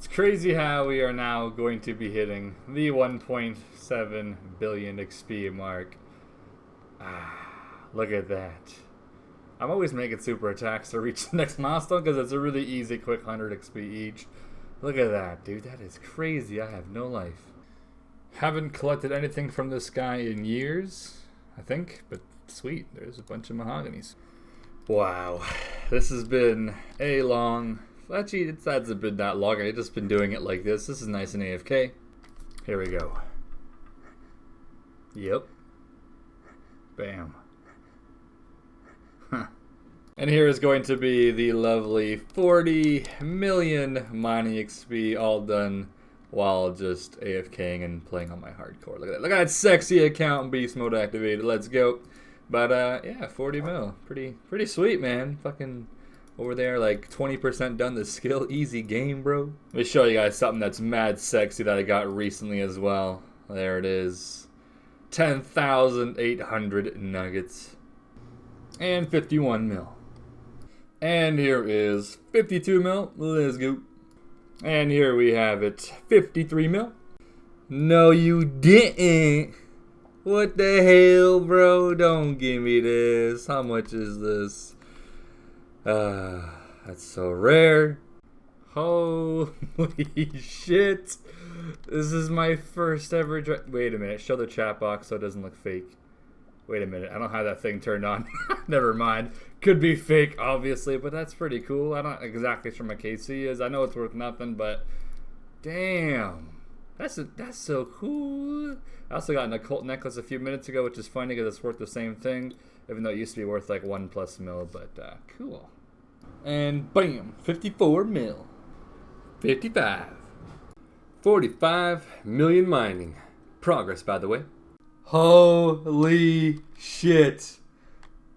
It's crazy how we are now going to be hitting the 1.7 billion XP mark. Look at that. I'm always making super attacks to reach the next milestone because it's a really easy, quick 100 XP each. Look at that, dude. That is crazy. I have no life. Haven't collected anything from this guy in years, I think, but sweet. There's a bunch of mahoganies. Wow. This has been a long... Actually, it hasn't been that long. I've just been doing it like this. This is nice and AFK. Here we go. Yep. Bam. Huh. And here is going to be the lovely 40 million mining XP, all done while just AFKing and playing on my hardcore. Look at that. Look at that sexy account, beast mode activated. Let's go. But yeah, 40 mil. Pretty sweet, man. Fucking over there, like 20% done the skill. Easy game, bro. Let me show you guys something that's mad sexy that I got recently as well. There it is. 10,800 nuggets. And 51 mil. And here is 52 mil. Let's go. And here we have it. 53 mil. No, you didn't. What the hell, bro? Don't give me this. How much is this? That's so rare. Holy shit. This is my first ever wait a minute. Show the chat box so it doesn't look fake. Wait a minute. I don't have that thing turned on. Never mind. Could be fake, obviously, but that's pretty cool. I don't exactly sure my KC is. I know it's worth nothing, but damn. That's so cool. I also got an occult necklace a few minutes ago, which is funny because it's worth the same thing, even though it used to be worth like 1+ mil, but cool. And bam, 54 mil. 55. 45 million mining. Progress, by the way. Holy shit.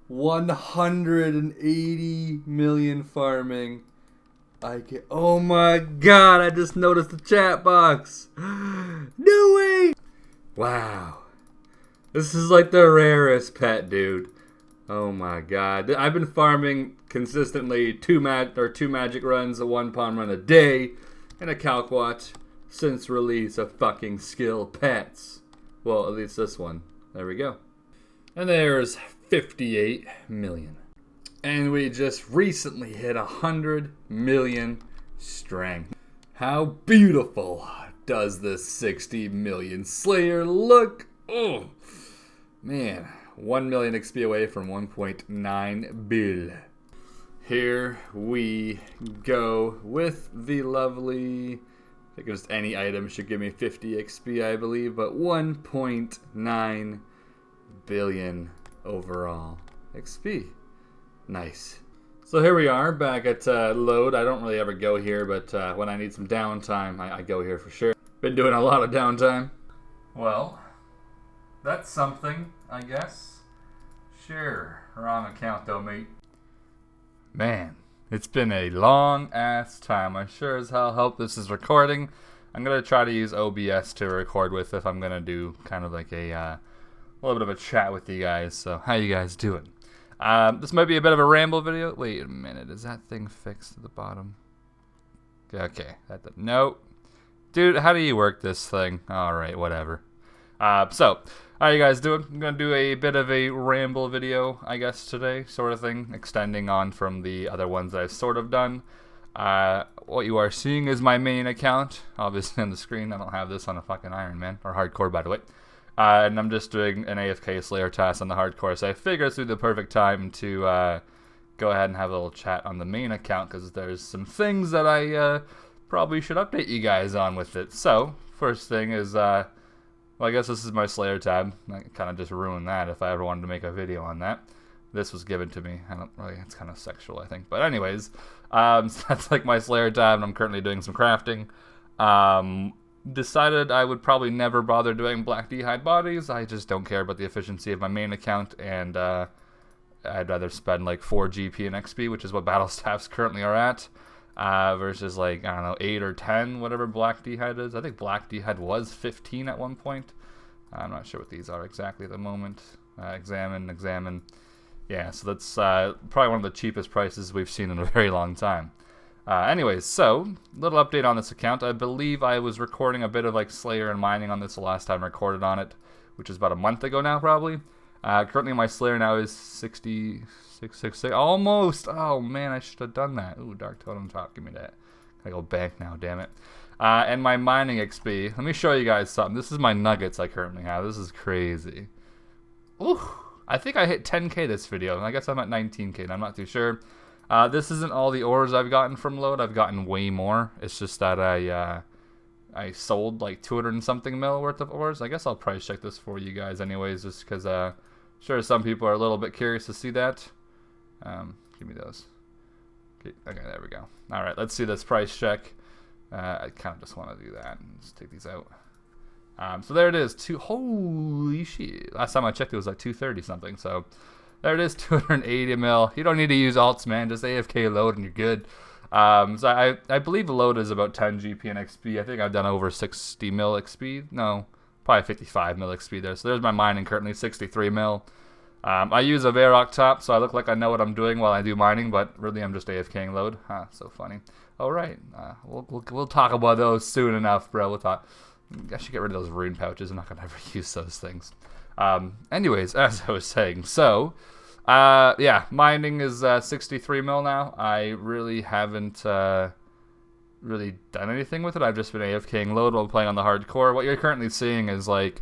180 million farming. Oh my god, I just noticed the chat box. No way. Wow. This is like the rarest pet, dude. Oh my god. I've been farming consistently two magic runs, a 1 pawn run a day, and a calc watch since release of fucking skill pets. Well, at least this one. There we go. And there's 58 million. And we just recently hit 100 million strength. How beautiful does this 60 million Slayer look? Oh, man. 1 million XP away from 1.9 bill. Here we go with the lovely... I think just any item should give me 50 XP, I believe, but 1.9 billion overall XP. Nice. So here we are back at load. I don't really ever go here, but when I need some downtime, I go here for sure. Been doing a lot of downtime. Well, that's something, I guess. Sure. Wrong account though, mate. Man, it's been a long ass time. I sure as hell hope this is recording. I'm going to try to use OBS to record with if I'm going to do kind of like a little bit of a chat with you guys. So how you guys doing? This might be a bit of a ramble video. Wait a minute. Is that thing fixed at the bottom? Okay. Nope. Dude, how do you work this thing? Alright, whatever. So, how you guys doing? I'm going to do a bit of a ramble video, I guess, today, sort of thing, extending on from the other ones that I've sort of done. What you are seeing is my main account, obviously on the screen. I don't have this on a fucking Iron Man, or hardcore, by the way. And I'm just doing an AFK Slayer task on the hardcore, so I figured it's the perfect time to go ahead and have a little chat on the main account, because there's some things that I probably should update you guys on with it. So, first thing is, well, I guess this is my Slayer tab. I kind of just ruined that if I ever wanted to make a video on that. This was given to me. I don't really, it's kind of sexual, I think. But anyways, so that's like my Slayer tab, and I'm currently doing some crafting. Decided I would probably never bother doing black d'hide bodies. I just don't care about the efficiency of my main account, and I'd rather spend like 4 GP and XP, which is what battle staffs currently are at, versus like, I don't know, 8 or 10, whatever black d'hide is. I think black d'hide was 15 at one point. I'm not sure what these are exactly at the moment. Examine. Yeah, so that's probably one of the cheapest prices we've seen in a very long time. Anyways, so little update on this account. I believe I was recording a bit of like Slayer and mining on this the last time I recorded on it, which is about a month ago now, probably. Currently, my Slayer now is 6666. Almost. Oh man, I should have done that. Ooh, Dark Totem Top. Give me that. I go back now. Damn it. And my mining XP. Let me show you guys something. This is my nuggets I currently have. This is crazy. Ooh, I think I hit 10k this video. I guess I'm at 19k. And I'm not too sure. This isn't all the ores I've gotten from load. I've gotten way more. It's just that I sold like 200 and something mil worth of ores. I guess I'll price check this for you guys anyways, just because sure some people are a little bit curious to see that. Give me those. Okay, there we go. All right, let's see this price check. I kind of just want to do that. Let's take these out. So there it is. Holy shit. Last time I checked it was like 230 something. So there it is, 280 mil. You don't need to use alts, man. Just AFK load and you're good. So I believe the load is about 10 GP and XP. I think I've done over 60 mil XP. No, probably 55 mil XP there. So there's my mining currently, 63 mil. I use a Varrock top, so I look like I know what I'm doing while I do mining, but really I'm just AFKing load. So funny. All right, we'll talk about those soon enough, bro. We'll talk. I should get rid of those rune pouches. I'm not gonna ever use those things. Anyways, as I was saying, so yeah, mining is 63 mil now. I really haven't really done anything with it. I've just been AFKing load while playing on the hardcore. What you're currently seeing is like,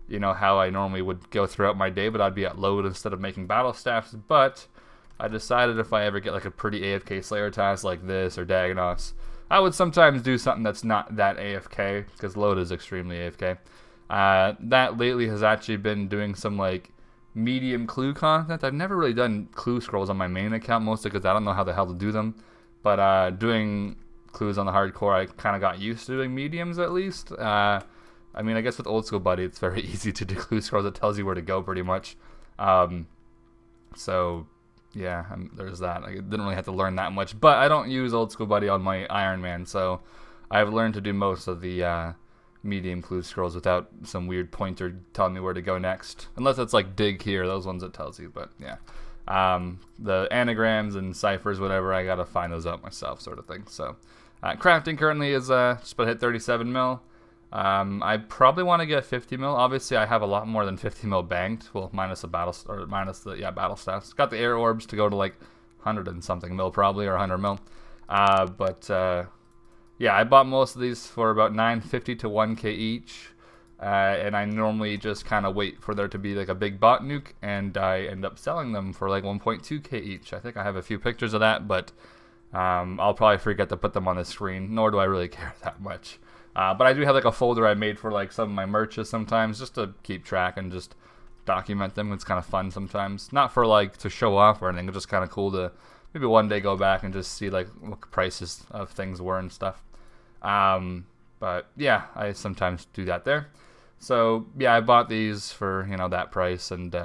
you know, how I normally would go throughout my day, but I'd be at load instead of making battle staffs. But I decided if I ever get like a pretty AFK Slayer task like this or Dagonos, I would sometimes do something that's not that AFK, because load is extremely AFK. That lately has actually been doing some like medium clue content. I've never really done clue scrolls on my main account, mostly because I don't know how the hell to do them. But doing clues on the hardcore, I kind of got used to doing mediums at least. I mean, I guess with Old School Buddy, it's very easy to do clue scrolls. It tells you where to go pretty much. So yeah, there's that. I didn't really have to learn that much, but I don't use Old School Buddy on my Iron Man, so I've learned to do most of the medium clue scrolls without some weird pointer telling me where to go next, unless it's like dig here, those ones it tells you. But yeah, the anagrams and ciphers, whatever, I gotta find those out myself, sort of thing. So crafting currently is just about to hit 37 mil. I probably want to get 50 mil. Obviously, I have a lot more than 50 mil banked. Well, minus the battle stats. Got the air orbs to go to like 100 and something mil probably, or 100 mil. Yeah, I bought most of these for about 950 to 1k each. And I normally just kind of wait for there to be like a big bot nuke, and I end up selling them for like 1.2k each. I think I have a few pictures of that, but I'll probably forget to put them on the screen, nor do I really care that much. But I do have like a folder I made for like some of my merches sometimes, just to keep track and just document them. It's kind of fun sometimes, not for like to show off or anything. It's just kind of cool to maybe one day go back and just see like what prices of things were and stuff. But yeah, I sometimes do that there. So yeah, I bought these for, you know, that price, and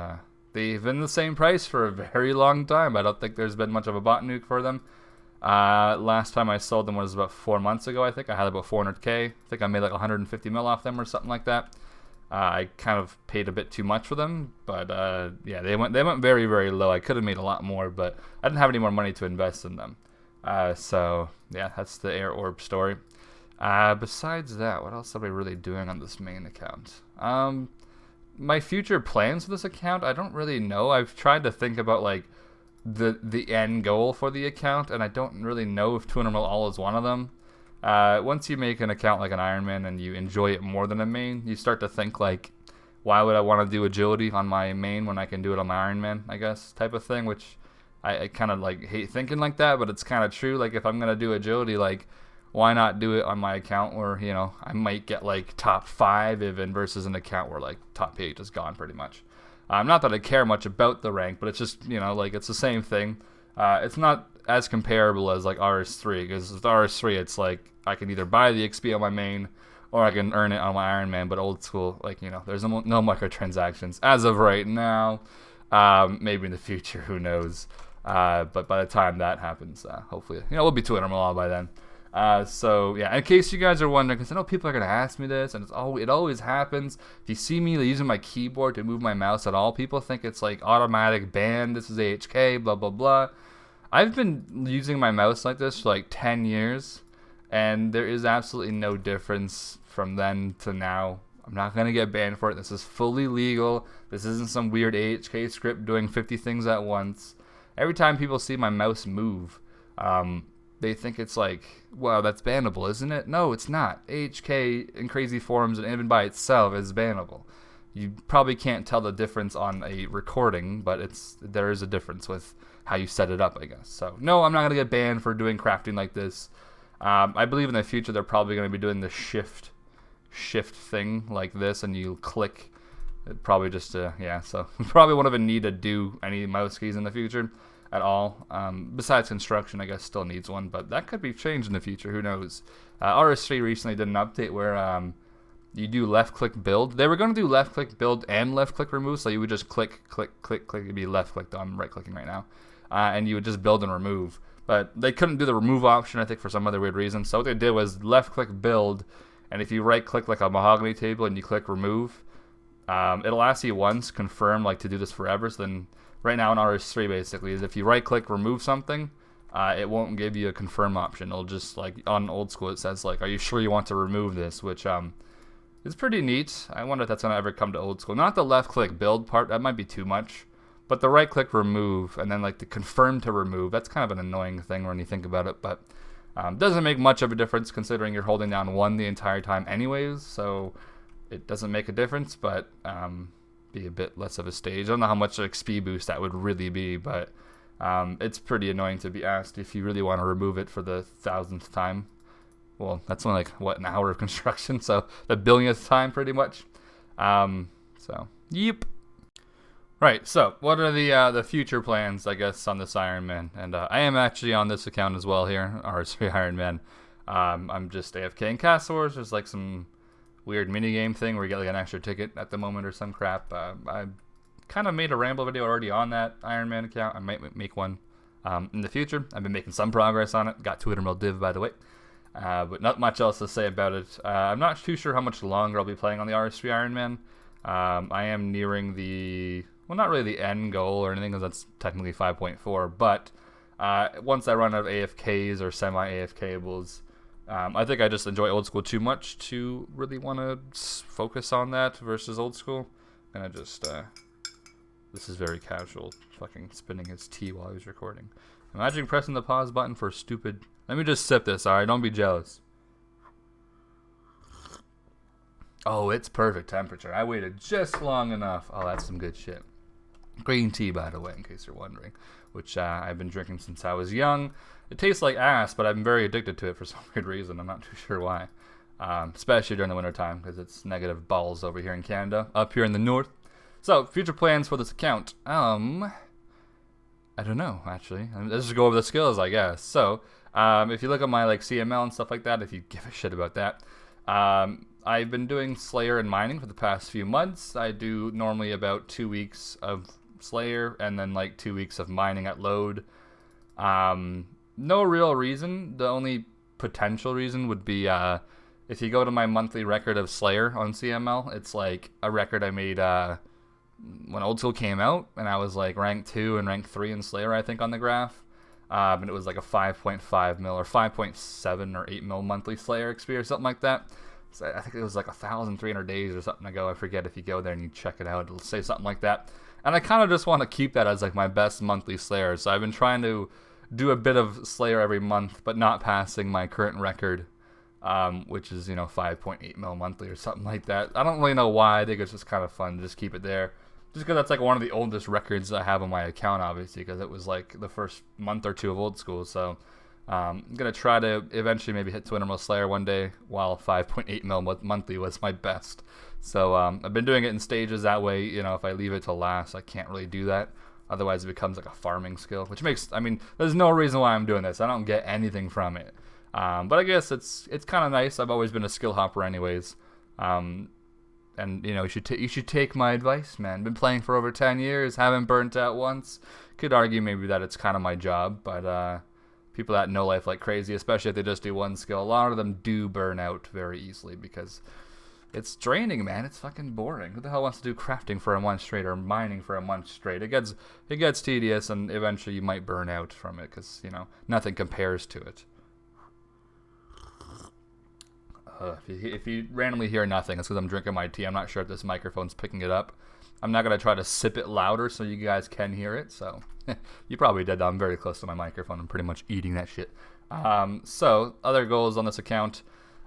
they've been the same price for a very long time. I don't think there's been much of a bot nuke for them. Last time I sold them was about 4 months ago. I think I had about 400k. I think I made like 150 mil off them or something like that. I kind of paid a bit too much for them, but yeah, they went very, very low. I could have made a lot more, but I didn't have any more money to invest in them. So yeah, that's the air orb story. Besides that, what else am I really doing on this main account? My future plans for this account, I don't really know. I've tried to think about like the end goal for the account, and I don't really know if 200 mil all is one of them. Once you make an account like an Iron Man and you enjoy it more than a main, you start to think like, why would I want to do agility on my main when I can do it on my Iron Man, I guess, type of thing, which I kind of like hate thinking like that, but it's kind of true. Like if I'm going to do agility, like why not do it on my account where, you know, I might get like top 5 even, versus an account where like top 8 is gone pretty much. Not that I care much about the rank, but it's just, you know, like it's the same thing. It's not as comparable as like RS3, because with RS3 it's like I can either buy the XP on my main or I can earn it on my Iron Man. But old school, like, you know, there's no microtransactions as of right now. Maybe in the future, who knows. But by the time that happens, hopefully, you know, we'll be 200 mil by then. So yeah, in case you guys are wondering, because I know people are gonna ask me this, and it always happens. If you see me using my keyboard to move my mouse at all, people think it's like automatic ban. This is AHK, blah blah blah. I've been using my mouse like this for like 10 years, and there is absolutely no difference from then to now. I'm not going to get banned for it. This is fully legal. This isn't some weird AHK script doing 50 things at once. Every time people see my mouse move, they think it's like, wow, that's bannable, isn't it? No, it's not. AHK in crazy forms and even by itself is bannable. You probably can't tell the difference on a recording, but there is a difference with how you set it up, I guess. So, no, I'm not going to get banned for doing crafting like this. I believe in the future they're probably going to be doing the shift thing like this, and you click probably just to, yeah, so probably won't even need to do any mouse keys in the future at all. Besides construction, I guess still needs one, but that could be changed in the future, who knows. RS3 recently did an update where you do left click build. They were going to do left click build and left click remove, so you would just click, it'd be left click, though I'm right clicking right now, and you would just build and remove. But they couldn't do the remove option, I think, for some other weird reason. So what they did was left click build, and if you right click like a mahogany table and you click remove, it'll ask you once, confirm, like to do this forever. So then right now in RS3 basically is if you right click remove something, it won't give you a confirm option. It'll just, like on old school it says like, are you sure you want to remove this, which is pretty neat. I wonder if that's going to ever come to old school. Not the left click build part, that might be too much. But the right click remove and then like the confirm to remove, that's kind of an annoying thing when you think about it, but doesn't make much of a difference considering you're holding down 1 the entire time anyways, so it doesn't make a difference, but be a bit less of a stage. I don't know how much XP boost that would really be, but it's pretty annoying to be asked if you really want to remove it for the 1000th time. Well, that's only like, what, an hour of construction, so the 1000th time pretty much. So, yep. Right, so what are the future plans, I guess, on this Iron Man? And I am actually on this account as well here, RS3 Iron Man. I'm just AFK in Castle Wars. There's like some weird minigame thing where you get like an extra ticket at the moment or some crap. I kind of made a ramble video already on that Iron Man account. I might make one in the future. I've been making some progress on it. Got to Emerald Div, by the way. But not much else to say about it. I'm not too sure how much longer I'll be playing on the RS3 Iron Man. I am nearing the... well, not really the end goal or anything, because that's technically 5.4, but once I run out of AFKs or semi-AFKables, I think I just enjoy old school too much to really want to focus on that versus old school. And I just, this is very casual, fucking spinning his tea while he's recording. Imagine pressing the pause button for stupid... Let me just sip this, alright? Don't be jealous. Oh, it's perfect temperature. I waited just long enough. Oh, that's some good shit. Green tea, by the way, in case you're wondering, which I've been drinking since I was young. It tastes like ass, but I'm very addicted to it for some weird reason. I'm not too sure why. Especially during the wintertime, because it's negative balls over here in Canada, up here in the north. So, future plans for this account. I don't know, actually. Let's just go over the skills, I guess. So, if you look at my like CML and stuff like that, if you give a shit about that, I've been doing Slayer and mining for the past few months. I do normally about 2 weeks of Slayer and then like 2 weeks of mining at load. No real reason. The only potential reason would be if you go to my monthly record of Slayer on CML, it's like a record I made when Old School came out, and I was like rank 2 and rank 3 in Slayer, I think, on the graph. And it was like a 5.5 mil or 5.7 or 8 mil monthly Slayer XP or something like that. So I think it was like 1,300 days or something ago. I forget. If you go there and you check it out, it'll say something like that. And I kind of just want to keep that as like my best monthly Slayer. So I've been trying to do a bit of Slayer every month, but not passing my current record, which is, 5.8 mil monthly or something like that. I don't really know why. I think it's just kind of fun to just keep it there. Just because that's like one of the oldest records I have on my account, obviously, because it was like the first month or two of Old School. So I'm going to try to eventually maybe hit Twin Emerald Slayer one day, while 5.8 mil monthly was my best. So I've been doing it in stages. That way, if I leave it to last, I can't really do that. Otherwise, it becomes like a farming skill, which makes, there's no reason why I'm doing this. I don't get anything from it. But I guess it's kind of nice. I've always been a skill hopper anyways. And you should take my advice, man. Been playing for over 10 years, haven't burnt out once. Could argue maybe that it's kind of my job, but people that know life like crazy, especially if they just do one skill, a lot of them do burn out very easily because it's draining, man. It's fucking boring. Who the hell wants to do crafting for a month straight or mining for a month straight? It gets tedious, and eventually you might burn out from it because, you know, nothing compares to it. If you randomly hear nothing, it's because I'm drinking my tea. I'm not sure if this microphone's picking it up. I'm not going to try to sip it louder so you guys can hear it. So you probably did. I'm very close to my microphone. I'm pretty much eating that shit. So other goals on this account.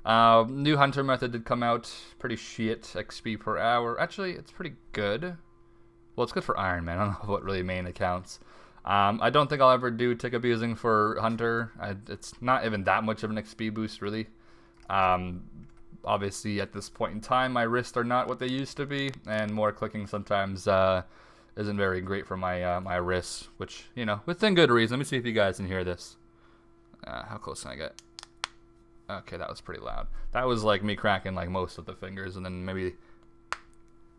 New hunter method did come out. Pretty shit XP per hour. Actually, it's pretty good. Well, it's good for Iron Man. I don't know what really main accounts. I don't think I'll ever do tick abusing for hunter. It's not even that much of an XP boost, really. Obviously, at this point in time, my wrists are not what they used to be, and more clicking sometimes isn't very great for my my wrists, which, you know, within good reason. Let me see if you guys can hear this. How close can I get? Okay, that was pretty loud. That was like me cracking like most of the fingers, and then maybe...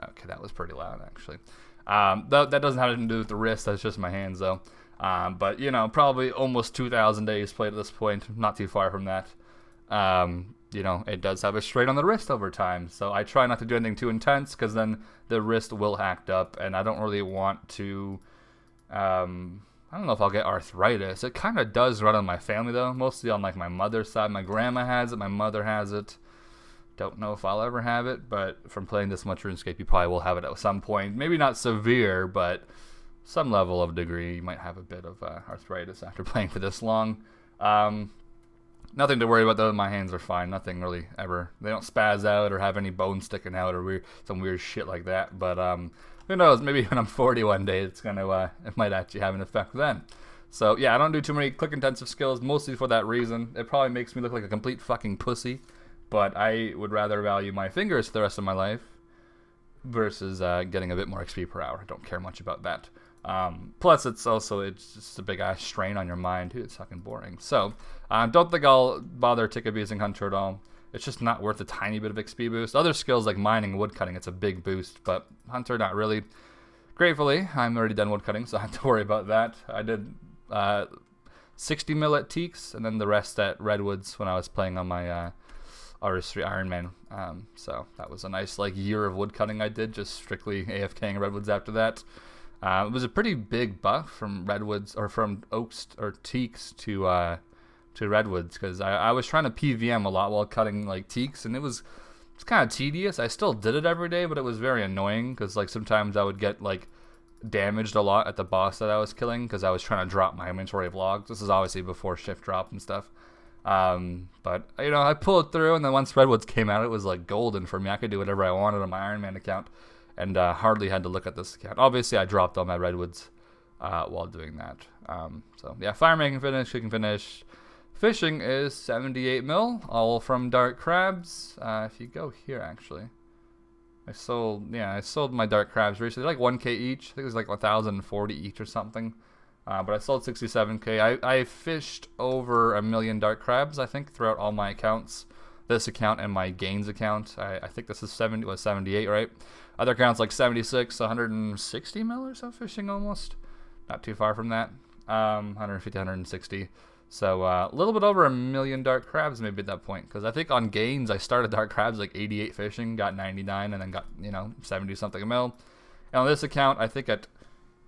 Okay, that was pretty loud, actually. That doesn't have anything to do with the wrist. That's just my hands, though. But, you know, probably almost 2,000 days played at this point. Not too far from that. You know, it does have a strain on the wrist over time. So I try not to do anything too intense, because then the wrist will act up. And I don't really want to... I don't know if I'll get arthritis. It kind of does run on my family, though. Mostly on, like, my mother's side. My grandma has it. My mother has it. Don't know if I'll ever have it, but from playing this much RuneScape, you probably will have it at some point. Maybe not severe, but some level of degree. You might have a bit of arthritis after playing for this long. Nothing to worry about, though. My hands are fine. Nothing really ever. They don't spaz out or have any bones sticking out or some weird shit like that. But who knows? Maybe when I'm 40 one day, it might actually have an effect then. So yeah, I don't do too many click-intensive skills, mostly for that reason. It probably makes me look like a complete fucking pussy. But I would rather value my fingers for the rest of my life versus getting a bit more XP per hour. I don't care much about that. Plus, it's just a big-ass strain on your mind, too. It's fucking boring. So, don't think I'll bother tick abusing Hunter at all. It's just not worth a tiny bit of XP boost. Other skills like mining and woodcutting, it's a big boost, but Hunter, not really. Gratefully, I'm already done woodcutting, so I don't have to worry about that. I did 60 mil at Teaks, and then the rest at Redwoods when I was playing on my... RS3 Iron Man. So that was a nice year of woodcutting I did, just strictly AFKing Redwoods after that. It was a pretty big buff from Redwoods, or from Oaks or Teaks to Redwoods, because I was trying to PVM a lot while cutting Teaks, and it's kind of tedious. I still did it every day, but it was very annoying because sometimes I would get damaged a lot at the boss that I was killing because I was trying to drop my inventory of logs. This is obviously before shift drop and stuff. But you know, I pulled through, and then once Redwoods came out, it was golden for me. I could do whatever I wanted on my Iron Man account, and hardly had to look at this account. Obviously, I dropped all my Redwoods while doing that. So yeah, farming finish, cooking finish. Fishing is 78 mil, all from Dark Crabs. If you go here, actually, I sold my Dark Crabs recently, 1K each. I think it was 1,040 each or something. But I sold 67K. I fished over 1 million Dark Crabs, I think, throughout all my accounts. This account and my Gains account. I think this is 78, right? Other accounts 76, 160 mil or so fishing almost. Not too far from that. 150, 160. So a little bit over 1 million Dark Crabs maybe at that point. Because I think on Gains I started Dark Crabs 88 fishing, got 99, and then got 70 something a mil. And on this account, I think at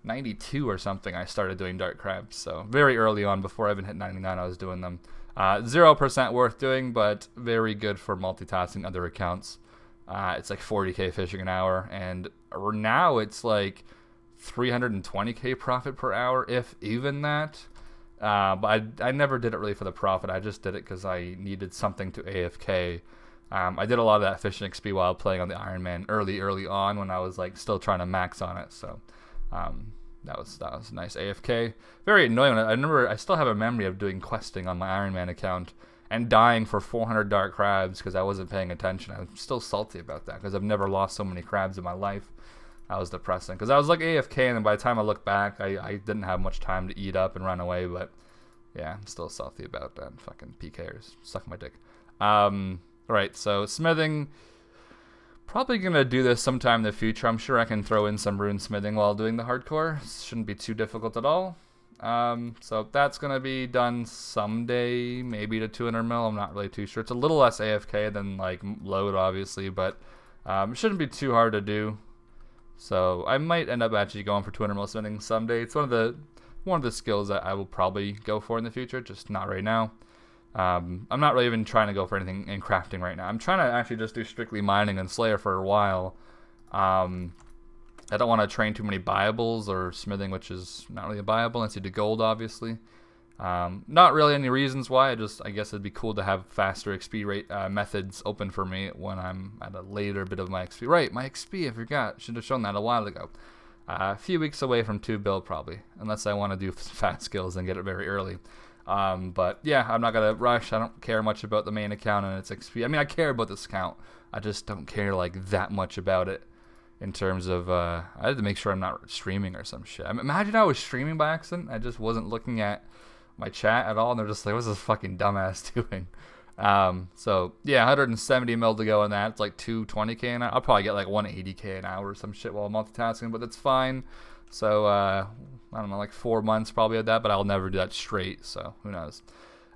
92 or something, I started doing Dark Crabs. So very early on, before I even hit 99, I was doing them. 0% worth doing, but very good for multitasking other accounts. It's 40k fishing an hour, and now it's 320k profit per hour, if even that. But I never did it really for the profit. I just did it because I needed something to AFK. I did a lot of that fishing XP while playing on the Iron Man early on when I was still trying to max on it. So that was nice AFK. Very annoying. I remember I still have a memory of doing questing on my Iron Man account and dying for 400 Dark Crabs because I wasn't paying attention. I'm still salty about that because I've never lost so many crabs in my life. That was depressing because I was AFK, and then by the time I look back, I didn't have much time to eat up and run away. But yeah, I'm still salty about that. Fucking PKers, suck my dick. Alright, so smithing. Probably gonna do this sometime in the future. I'm sure I can throw in some rune smithing while doing the hardcore. Shouldn't be too difficult at all. So that's going to be done someday, maybe to 200 mil. I'm not really too sure. It's a little less AFK than like load, obviously, but it shouldn't be too hard to do. So I might end up actually going for 200 mil spending someday. It's one of the skills that I will probably go for in the future, just not right now. I'm not really even trying to go for anything in crafting right now. I'm trying to actually just do strictly mining and Slayer for a while. I don't want to train too many biables or smithing, which is not really a biable unless you do gold, obviously. Not really any reasons why. I guess it'd be cool to have faster XP rate methods open for me when I'm at a later bit of my XP. Right, my XP, I forgot. Should have shown that a while ago. A few weeks away from 2 build probably, unless I want to do fast skills and get it very early. But yeah, I'm not gonna rush. I don't care much about the main account and its XP. I mean, I care about this account. I just don't care like that much about it. In terms of, I had to make sure I'm not streaming or some shit. I mean, imagine I was streaming by accident. I just wasn't looking at my chat at all, and they're just like, what's this fucking dumbass doing? So, yeah, 170 mil to go on that. It's like 220k an hour. I'll probably get like 180k an hour or some shit while multitasking, but that's fine. So, I don't know, like 4 months probably at that, but I'll never do that straight, so who knows.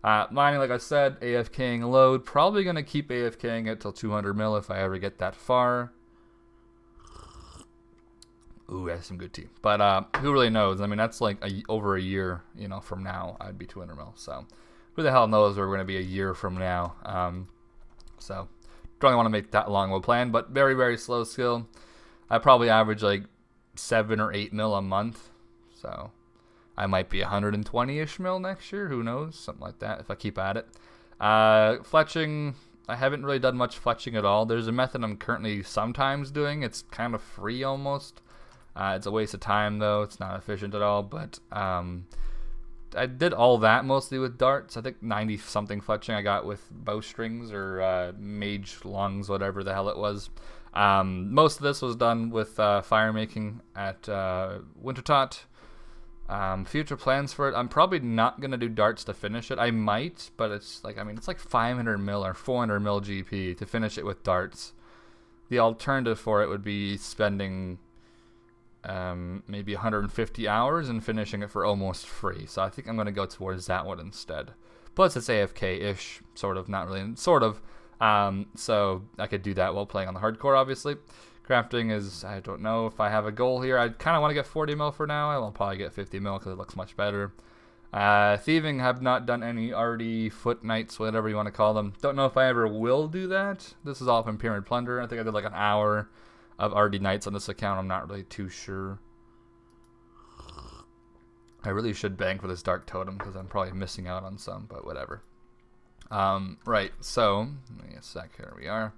Mining, like I said, AFKing load. Probably going to keep AFKing it till 200 mil if I ever get that far. Ooh, that's some good tea. But who really knows? I mean, that's like over a year, you know, from now, I'd be 200 mil. So who the hell knows where we're going to be a year from now? So don't really want to make that long of a plan, but very, very slow skill. I probably average like 7 or 8 mil a month. So I might be 120-ish mil next year. Who knows? Something like that if I keep at it. Fletching, I haven't really done much fletching at all. There's a method I'm currently sometimes doing. It's kind of free almost. It's a waste of time, though. It's not efficient at all, but I did all that mostly with darts. I think 90-something fletching I got with bowstrings or mage lungs, whatever the hell it was. Most of this was done with fire making at Wintertot. Future plans for it. I'm probably not going to do darts to finish it. I might, but it's like, I mean, it's like 500 mil or 400 mil GP to finish it with darts. The alternative for it would be spending maybe 150 hours and finishing it for almost free. So I think I'm going to go towards that one instead. Plus it's AFK-ish, sort of, not really, sort of. So I could do that while playing on the hardcore, obviously. Crafting is, I don't know if I have a goal here. I kind of want to get 40 mil for now. I will probably get 50 mil because it looks much better. Thieving, have not done any RD foot nights, whatever you want to call them. Don't know if I ever will do that. This is all from Pyramid Plunder. I think I did like an hour of RD nights on this account. I'm not really too sure. I really should bank for this Dark Totem because I'm probably missing out on some, but whatever. Right, so, give me a sec, here we are.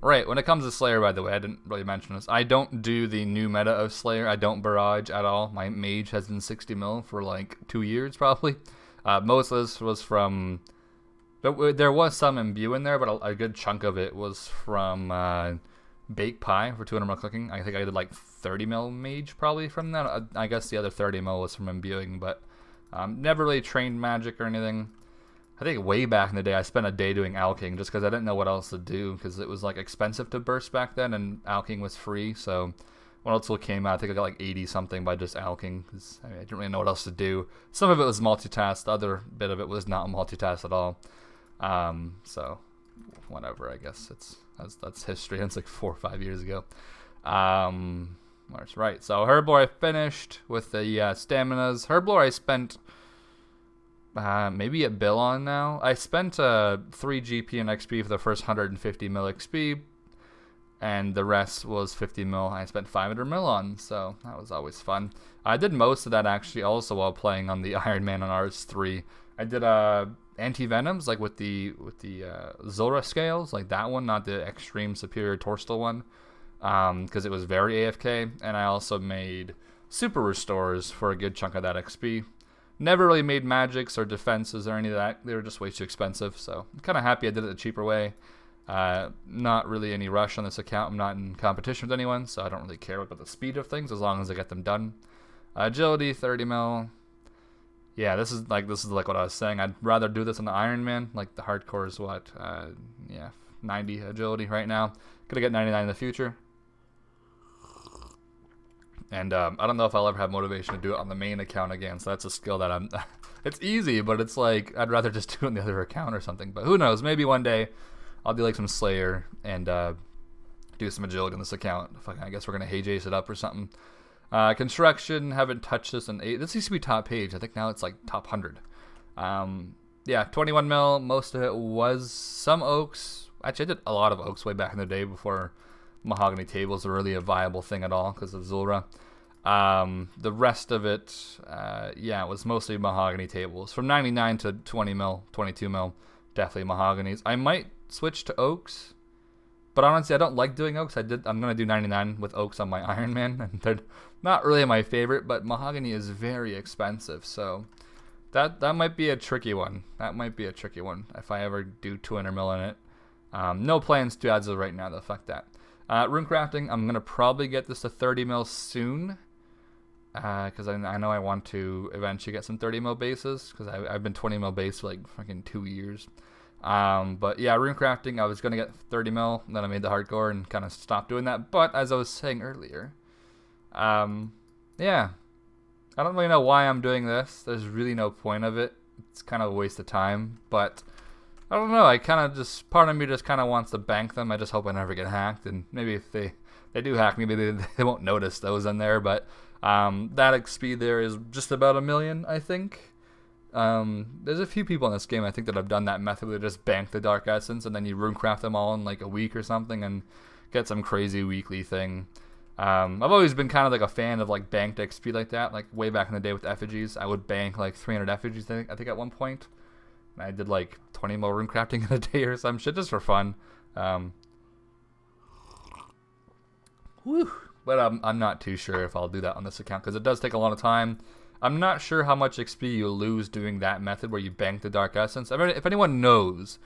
Right, when it comes to Slayer, by the way, I didn't really mention this. I don't do the new meta of Slayer. I don't barrage at all. My mage has been 60 mil for like 2 years, probably. Most of this was from... There was some imbue in there, but a good chunk of it was from Bake Pie for 200 mil cooking. I think I did like 30 mil mage probably from that. I guess the other 30 mil was from imbuing, but never really trained magic or anything. I think way back in the day I spent a day doing alking just because I didn't know what else to do because it was like expensive to burst back then and alking was free. So when Ultimate came out, I think I got like 80 something by just alking because I didn't really know what else to do. Some of it was multitask, the other bit of it was not multitask at all. So whatever, I guess that's history. It's like 4 or 5 years ago. Right, so Herblore I finished with the staminas. Herblore I spent maybe a bill on now. I spent 3 GP and XP for the first 150 mil XP, and the rest was 50 mil. I spent 500 mil on, so that was always fun. I did most of that actually also while playing on the Iron Man on RS3. I did anti-venoms like with the Zora scales, like that one, not the extreme superior Torstal one, because it was very AFK. And I also made super restores for a good chunk of that XP. Never really made magics or defenses or any of that. They were just way too expensive, so I'm kind of happy I did it the cheaper way. Not really any rush on this account. I'm not in competition with anyone, so I don't really care about the speed of things as long as I get them done. Agility 30 mil. Yeah, this is like what I was saying. I'd rather do this on the Iron Man. Like the hardcore is what? 90 agility right now. Gonna get 99 in the future. And I don't know if I'll ever have motivation to do it on the main account again. So that's a skill that I'm. It's easy, but it's like I'd rather just do it on the other account or something. But who knows? Maybe one day I'll do like some Slayer and do some agility on this account. I guess we're gonna Hey Jace it up or something. Construction, haven't touched this in 8. This used to be top page. I think now it's like top 100. Yeah, 21 mil. Most of it was some oaks. Actually, I did a lot of oaks way back in the day before mahogany tables were really a viable thing at all because of Zulrah. The rest of it, yeah, it was mostly mahogany tables. From 99 to 20 mil, 22 mil, definitely mahoganies. I might switch to oaks, but honestly, I don't like doing oaks. I'm gonna do 99 with oaks on my Iron Man, and they're not really my favorite. But mahogany is very expensive, so that might be a tricky one. That might be a tricky one if I ever do 200 mil in it. No plans to as of right now, though. Fuck that. Rune crafting, I'm gonna probably get this to 30 mil soon, because I know I want to eventually get some 30 mil bases, because I've been 20 mil base for like fucking 2 years. But yeah, rune crafting, I was gonna get 30 mil, then I made the hardcore and kind of stopped doing that. But as I was saying earlier, yeah, I don't really know why I'm doing this. There's really no point of it. It's kind of a waste of time, but I don't know. I kind of just, part of me just kind of wants to bank them. I just hope I never get hacked, and maybe if they do hack me, maybe they won't notice those in there. But that XP there is just about 1 million, I think. There's a few people in this game I think that have done that method where they just bank the Dark Essence and then you runecraft them all in like a week or something and get some crazy weekly thing. I've always been kind of like a fan of like banked XP like that. Like way back in the day with effigies, I would bank like 300 effigies I think at one point. And I did like 20 more runecrafting in a day or some shit just for fun. Whew. But I'm not too sure if I'll do that on this account because it does take a lot of time. I'm not sure how much XP you lose doing that method where you bank the Dark Essence. If anyone knows,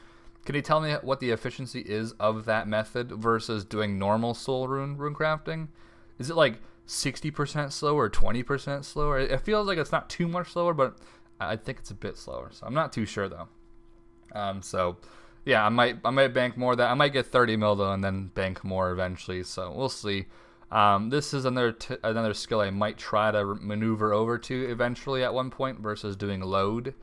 can you tell me what the efficiency is of that method versus doing normal soul rune crafting? Is it like 60% slower, 20% slower? It feels like it's not too much slower, but I think it's a bit slower. So I'm not too sure though. So yeah, I might bank more of that. I might get 30 mil though, and then bank more eventually. So we'll see. This is another skill I might try to maneuver over to eventually at one point versus doing load.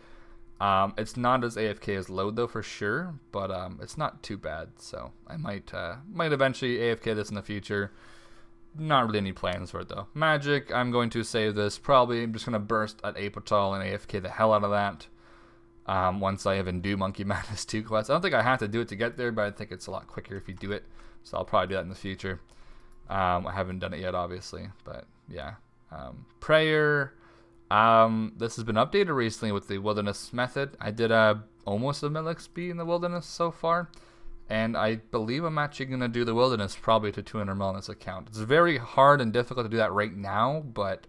It's not as AFK as load though for sure, but it's not too bad. So I might eventually AFK this in the future. Not really any plans for it though. Magic, I'm going to save this. Probably I'm just gonna burst at Apotal and AFK the hell out of that. Once I even do Monkey Madness 2 quest. I don't think I have to do it to get there, but I think it's a lot quicker if you do it. So I'll probably do that in the future. I haven't done it yet, obviously, but yeah. Prayer. This has been updated recently with the Wilderness method. I did almost a mil XP in the Wilderness so far, and I believe I'm actually going to do the Wilderness probably to 200 mil on this account. It's very hard and difficult to do that right now, but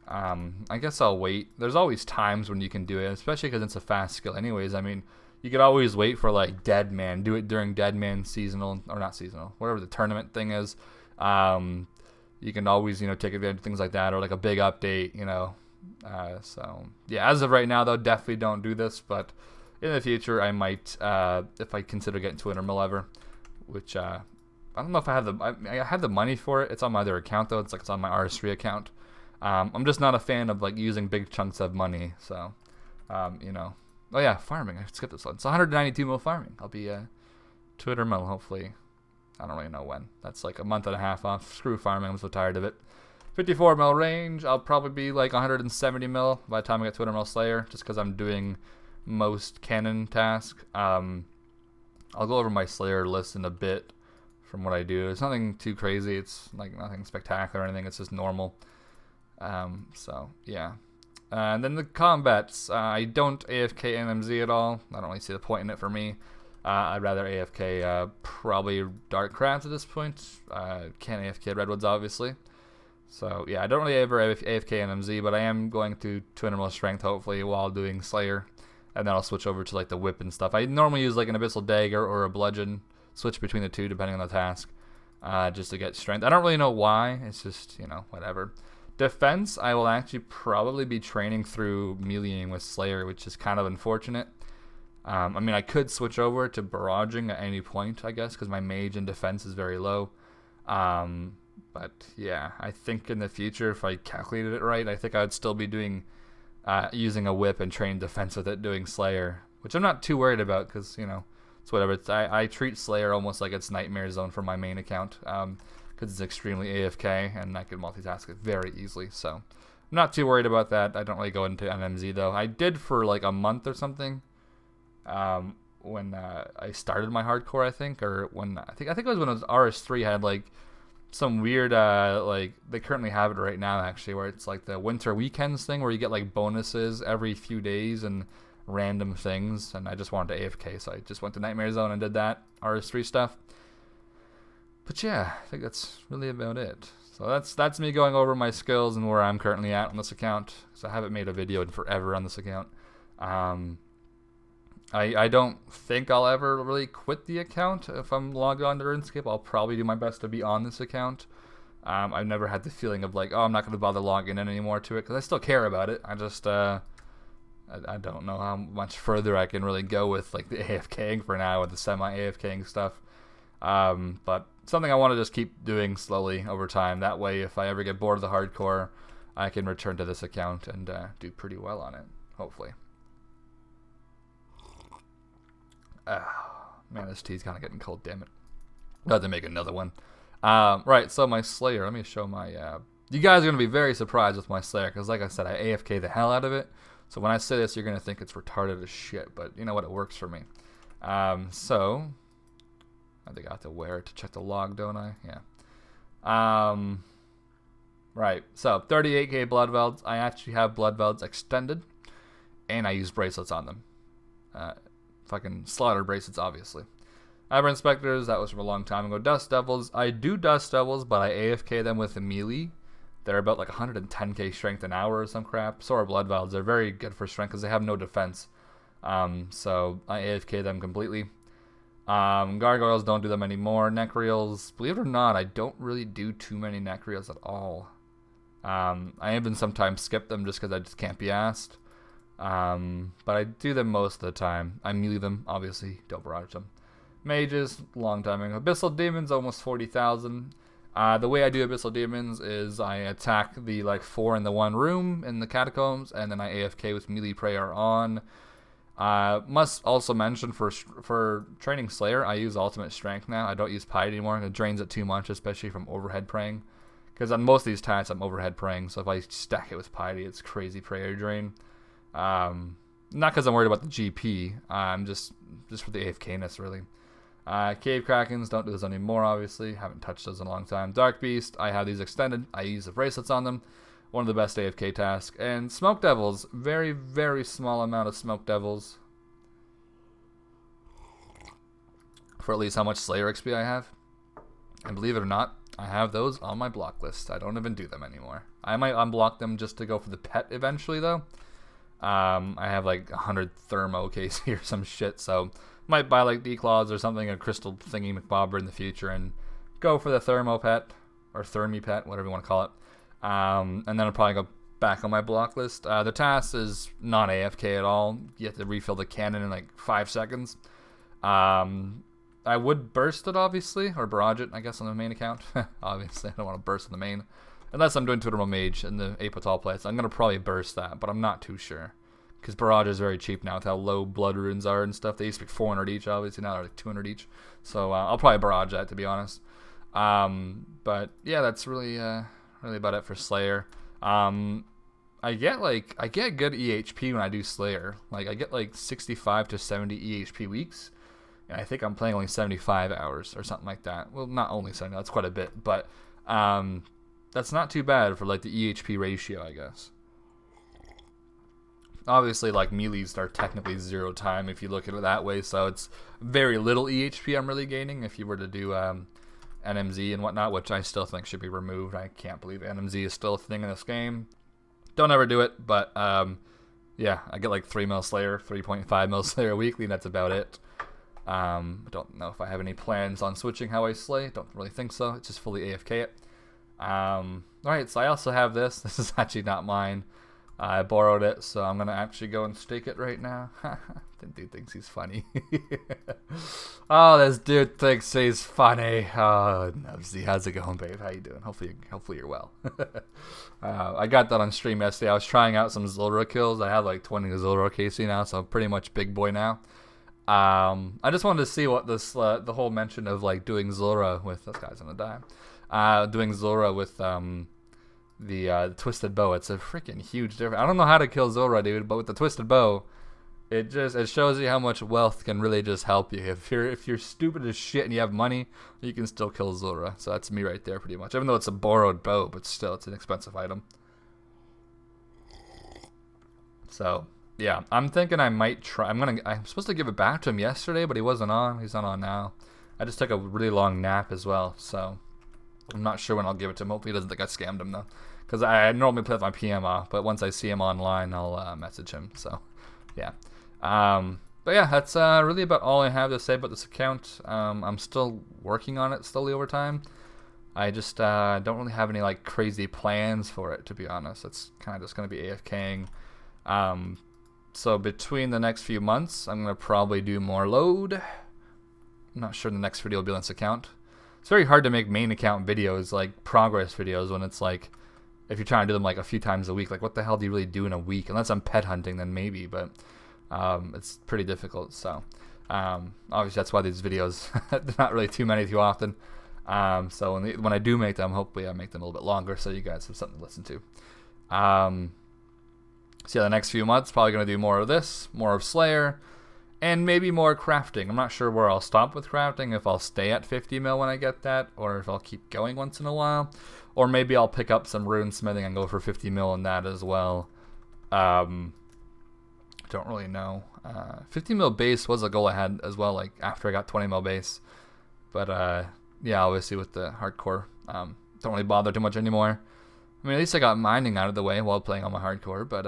I guess I'll wait. There's always times when you can do it, especially because it's a fast skill anyways. I mean, you could always wait for like Dead Man, do it during Dead Man seasonal, or not seasonal, whatever the tournament thing is. You can always, take advantage of things like that, or like a big update, so yeah, as of right now though, definitely don't do this, but in the future I might, if I consider getting 200 mil ever, which I don't know if I have the money for it. It's on my other account though. It's on my RS3 account. I'm just not a fan of like using big chunks of money, so oh yeah, farming, I skipped this one. It's 192 mil farming. I'll be 200 mil hopefully. I don't really know when. That's like a month and a half off. Screw farming, I'm so tired of it. 54 mil range, I'll probably be like 170 mil by the time I get 200 mil Slayer, just because I'm doing most cannon tasks. I'll go over my Slayer list in a bit from what I do. It's nothing too crazy. It's like nothing spectacular or anything. It's just normal. So yeah. And then the combats, I don't AFK NMZ at all. I don't really see the point in it for me. I'd rather AFK probably Dark Crabs at this point. Can't AFK Redwoods, obviously. So, yeah, I don't really ever AFK NMZ, but I am going to 200 mil strength, hopefully, while doing Slayer. And then I'll switch over to, like, the whip and stuff. I normally use, like, an Abyssal Dagger or a Bludgeon. Switch between the two, depending on the task, just to get strength. I don't really know why. It's just, whatever. Defense, I will actually probably be training through meleeing with Slayer, which is kind of unfortunate. I mean, I could switch over to barraging at any point, I guess, because my mage and defense is very low. But yeah, I think in the future, if I calculated it right, I think I would still be doing using a whip and training defense with it, doing Slayer, which I'm not too worried about because, you know, it's whatever. I treat Slayer almost like it's Nightmare Zone for my main account because it's extremely AFK and I can multitask it very easily. So I'm not too worried about that. I don't really go into NMZ though. I did for like a month or something when I started my hardcore, I think, or when I think it was when it was RS3 had like some weird like they currently have it right now actually, where it's like the winter weekends thing where you get like bonuses every few days and random things, and I just wanted to AFK, so I just went to Nightmare Zone and did that RS3 stuff. But yeah, I think that's really about it. So that's me going over my skills and where I'm currently at on this account, because I haven't made a video in forever on this account. I don't think I'll ever really quit the account if I'm logged on to RuneScape. I'll probably do my best to be on this account. I've never had the feeling of like, oh, I'm not going to bother logging in anymore to it, because I still care about it. I just, I don't know how much further I can really go with like the AFKing for now, with the semi-AFKing stuff. But something I want to just keep doing slowly over time. That way, if I ever get bored of the hardcore, I can return to this account and do pretty well on it, hopefully. Man, this tea's kind of getting cold, damn it. I have to make another one. Right, so my Slayer, let me show my... you guys are going to be very surprised with my Slayer, because like I said, I AFK the hell out of it. So when I say this, you're going to think it's retarded as shit, but you know what, it works for me. So, I think I have to wear it to check the log, don't I? Yeah. Right, so 38k blood velds. I actually have blood velds extended, and I use bracelets on them. Fucking slaughter bracelets, obviously. Ever Inspectors, that was from a long time ago. Dust Devils, I do Dust Devils, but I AFK them with a melee. They're about like 110k strength an hour or some crap. So are Blood Velds. They're very good for strength because they have no defense. So I AFK them completely. Gargoyles, don't do them anymore. Necreals, believe it or not, I don't really do too many Necreals at all. I even sometimes skip them just because I just can't be asked. But I do them most of the time. I melee them, obviously, don't barrage them. Mages, long time ago. Abyssal Demons, almost 40,000. The way I do Abyssal Demons is I attack the like 4 in the one room in the catacombs, and then I AFK with melee prayer on. Must also mention for training Slayer, I use ultimate strength now. I don't use piety anymore. It drains it too much, especially from overhead praying. Because on most of these tasks, I'm overhead praying, so if I stack it with piety, it's crazy prayer drain. Not because I'm worried about the GP, just for the AFK-ness, really. Cave Krakens, don't do those anymore, obviously. Haven't touched those in a long time. Dark Beast, I have these extended. I use the bracelets on them. One of the best AFK tasks. And Smoke Devils, very, very small amount of Smoke Devils. For at least how much Slayer XP I have. And believe it or not, I have those on my block list. I don't even do them anymore. I might unblock them just to go for the pet eventually, though. I have like 100 thermo KC or some shit, so might buy like declaws or something, a crystal thingy McBobber in the future, and go for the thermo pet or thermi pet, whatever you want to call it. And then I'll probably go back on my block list. The task is not AFK at all. You have to refill the cannon in like 5 seconds. I would burst it, obviously, or barrage it, I guess, on the main account. Obviously, I don't want to burst on the main. Unless I'm doing Tutorial Mage in the Apotal place. I'm going to probably burst that, but I'm not too sure. Because barrage is very cheap now with how low blood runes are and stuff. They used to be 400 each, obviously. Now they're like 200 each. So I'll probably barrage that, to be honest. But yeah, that's really about it for Slayer. I get good EHP when I do Slayer. Like I get like 65 to 70 EHP weeks. And I think I'm playing only 75 hours or something like that. Well, not only 70, that's quite a bit, but that's not too bad for like the EHP ratio, I guess. Obviously, like melees are technically 0 time if you look at it that way, so it's very little EHP I'm really gaining if you were to do NMZ and whatnot, which I still think should be removed. I can't believe NMZ is still a thing in this game. Don't ever do it, but yeah, I get like 3 mil Slayer, 3.5 mil Slayer weekly, and that's about it. I don't know if I have any plans on switching how I slay. Don't really think so. It's just fully AFK it. Alright, so I also have this. This is actually not mine. I borrowed it, so I'm going to actually go and stake it right now. The dude thinks he's funny. Oh, this dude thinks he's funny. Oh, Nubsy, how's it going, babe? How you doing? Hopefully you're well. I got that on stream yesterday. I was trying out some Zulra kills. I have like 20 Zulra KC now, so I'm pretty much big boy now. I just wanted to see what this the whole mention of like doing Zulra with this guy's gonna die. Doing Zulra with the twisted bow. It's a freaking huge difference. I don't know how to kill Zulra, dude, but with the twisted bow, it shows you how much wealth can really just help you. If you're stupid as shit and you have money, you can still kill Zulra. So that's me right there, pretty much. Even though it's a borrowed bow, but still, it's an expensive item. So yeah, I'm thinking I might try. I'm supposed to give it back to him yesterday, but he wasn't on. He's not on now. I just took a really long nap as well, so I'm not sure when I'll give it to him. Hopefully he doesn't think I scammed him though, because I normally play with my PM off, but once I see him online, I'll message him. So yeah. But yeah, that's really about all I have to say about this account. I'm still working on it slowly over time. I just don't really have any like crazy plans for it, to be honest. It's kind of just going to be AFKing. So between the next few months, I'm going to probably do more load. I'm not sure the next video will be on this account. It's very hard to make main account videos, like progress videos, when it's like, if you're trying to do them like a few times a week, like what the hell do you really do in a week? Unless I'm pet hunting, then maybe, but it's pretty difficult. So obviously that's why these videos, they're not really too many too often. So when I do make them, hopefully I make them a little bit longer so you guys have something to listen to. So yeah, the next few months, probably going to do more of this, more of Slayer, and maybe more crafting. I'm not sure where I'll stop with crafting, if I'll stay at 50 mil when I get that, or if I'll keep going once in a while. Or maybe I'll pick up some rune smithing and go for 50 mil in that as well. Don't really know. 50 mil base was a goal I had as well, like after I got 20 mil base. But yeah, obviously with the hardcore, don't really bother too much anymore. I mean, at least I got mining out of the way while playing on my hardcore, but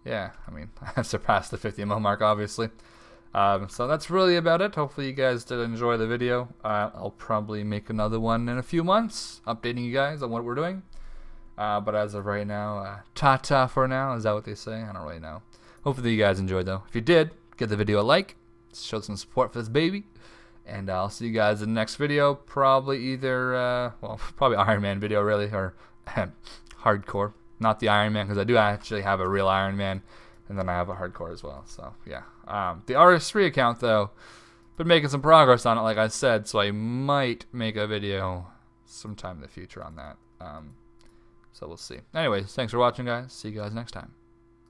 yeah, I mean, I've surpassed the 50 mil mark, obviously. So that's really about it. Hopefully you guys did enjoy the video. I'll probably make another one in a few months, updating you guys on what we're doing. But as of right now, ta-ta for now. Is that what they say? I don't really know. Hopefully you guys enjoyed, though. If you did, give the video a like. Show some support for this baby. And I'll see you guys in the next video. Probably either, well, probably Iron Man video, really, or hardcore. Not the Iron Man, because I do actually have a real Iron Man. And then I have a hardcore as well. So, yeah. The RS3 account, though, been making some progress on it, like I said. So I might make a video sometime in the future on that. So we'll see. Anyways, thanks for watching, guys. See you guys next time.